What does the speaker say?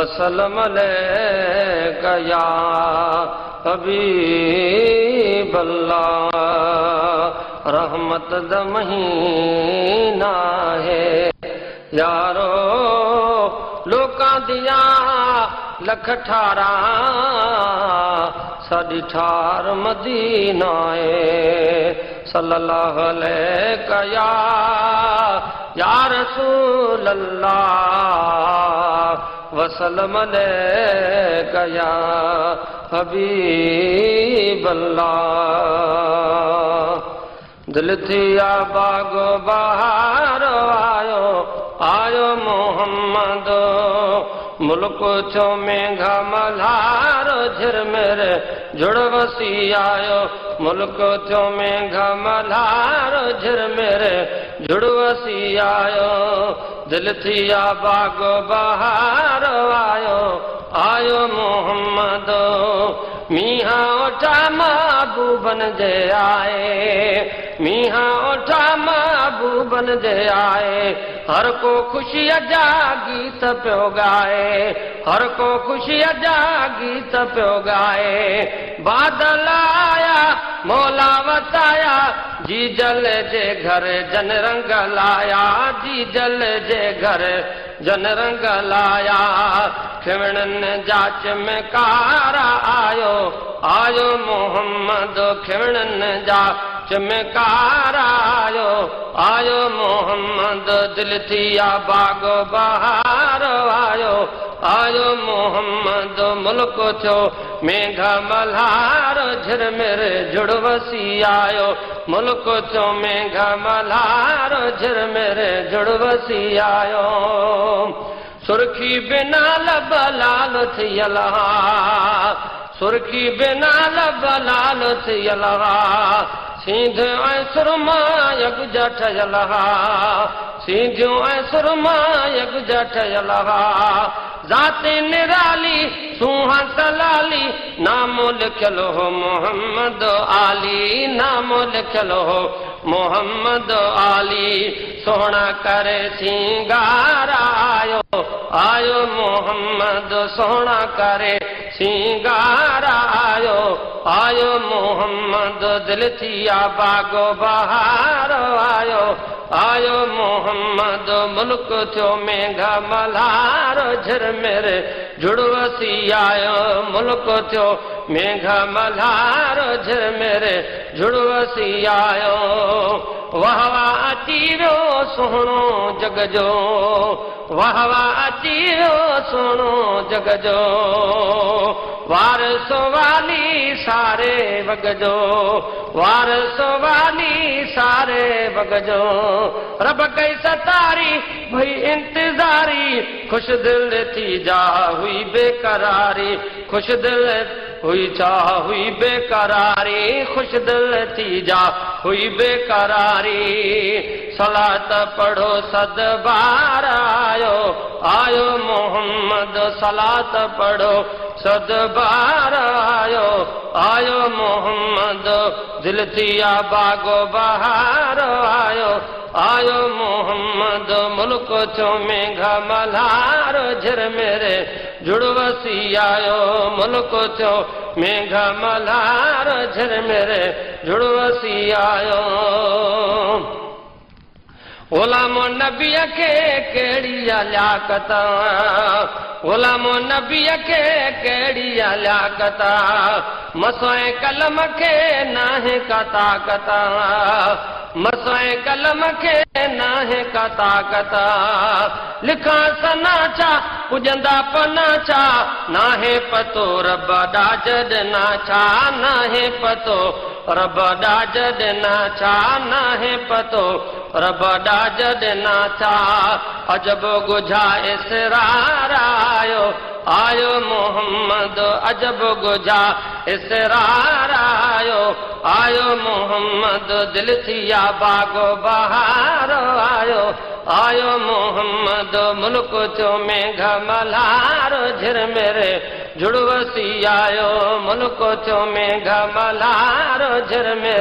वसलम अलैका या हबीब अल्लाह। रहमत द महीना है यारो, लोकां दियां लख ठारा साडी ठार मदीना है। सल्लल्लाहु अलैका या रसूल अल्लाह, वसल्लम अलैका या हबीब अल्लाह। दिल थिया बागो बहार आयो आयो मोहम्मद, मुल्क छो मेघा मल्हार झिरमिर जुड़ वसी आयो। मुल्क छो मेघा मल्हार झिरमिर जुड़ वसी आयो। दिल थिया बागो बहार आयो आयो मोहम्मद, मीहा ओठा महबूबन जे आए, मीहा ओठा महबूबन जे आए। हर को खुशिया जा गीत पियो गाए, हर को खुशिया जा गीत पियो गाए। बादल आया मौला वताया, जी जल जे घर जन रंग लाया, जी जल जे घर जन रंग लाया। खिवणन जा चमकारा आयो आयो मोहम्मद, खिवणन जा चमकारा आयो आयो मोहम्मद। दिल थिया बागो बहार आयो आयो मोहम्मद, मुल्क छो मेघा मल्हार झिरमिर जुड़ वसी आयो। मुल्क छो मेघा मल्हार झिरमिर जुड़ वसी आयो। सुर्खी बिना लब लाल थियल हा, सुर्खी बिना लब लाल थियल हा। सीध ऐं सुरमा यकजा ठहियल हा, सीधियूं ऐं सुरमा यकजा ठहियल हा। ज़ाते निराली सुहास लाली, नामो लिखियल हो मोहम्मद आली, नामो लिखियल हो मोहम्मद आली। सोहणा करे सिंगार आयो आयो मोहम्मद, सोहणा करे सिंगार आयो आयो मोहम्मद। दिल थिया बागो बहार आयो आयो मोहम्मद, मुल्क थियो मेघा मल्हार झिरमिर जुड़ वसी आयो। मुल्क थियो मेघा मल्हार झिरमिर जुड़ वसी आयो। वाह वाह अची वियो सोहणो जग जो, वाह वाह अची वियो सोहणो जग जो। वारसो वाली सारे वग जो, वारसो वाली सारे वग जो। रब कई सतारी भई इंतजारी, खुश दिल थी जा हुई बेकरारी, खुश दिल हुई जा हुई बेकरारी, खुश दिल थी जा हुई बेकरारी। सलात पढ़ो सद बार आयो आयो मोहम्मद, सलात पढ़ो सद बार आयो आयो मोहम्मद। दिल थिया बागो बहार आयो आयो मोहम्मद, मुल्क छो मेघा मल्हार झिरमिर जुड़ वसी आयो। मुल्क छो मेघा मल्हार झिरमिर जुड़ वसी आयो। ग़ुलामो नबीअ खे कहिड़ी लियाकत, ग़ुलामो नबीअ खे कहिड़ी लियाकत। मसोए कलम खे नाहे का ताकत, मसोए कलम खे नाहे का ताकत। लिखां सना छा पुजंदा पना छा, नाहे पतो रब ॾाज ॾिना छा, नाहे पतो रब ॾाज ॾिना छा, नाहे पतो रब ॾाज ॾिना छा। अजब गुझा इसरार आयो आयो मोहम्मद, अजब गुझा इसरार आयो आयो मोहम्मद। दिल थिया बागो बहार आयो आयो मोहम्मद, मुल्क छो मेघा मल्हार झिरमिर जुड़ वसी आयो। मुल्क छो मेघा मल्हार झिरमिर